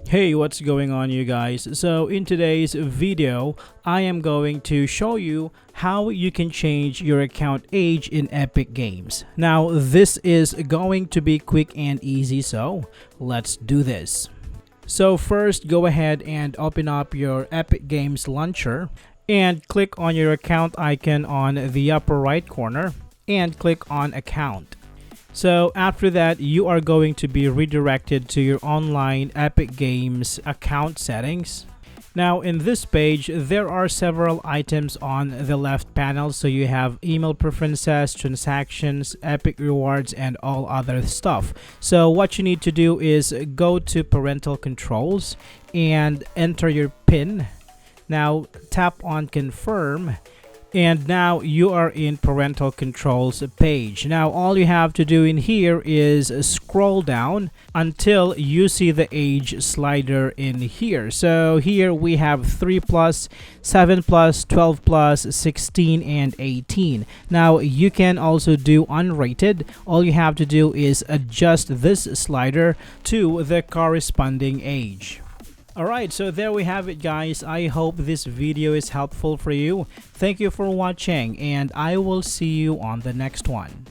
Hey, what's going on, you guys? So in today's video I am going to show you how you can change your account age in Epic Games. Now this is going to be quick and easy, so let's do this. So first, go ahead and open up your Epic Games launcher and click on your account icon on the upper right corner and click on account. So after that, you are going to be redirected to your online Epic Games account settings. Now in this page, there are several items on the left panel. So you have email preferences, transactions, Epic rewards, and all other stuff. So what you need to do is go to parental controls and enter your PIN. Now tap on confirm. And now you are in parental controls page. Now all you have to do in here is scroll down until you see the age slider in here. So here we have 3 plus, 7 plus, 12 plus, 16 and 18. Now you can also do unrated. All you have to do is adjust this slider to the corresponding age. Alright, so there we have it, guys. I hope this video is helpful for you. Thank you for watching, and I will see you on the next one.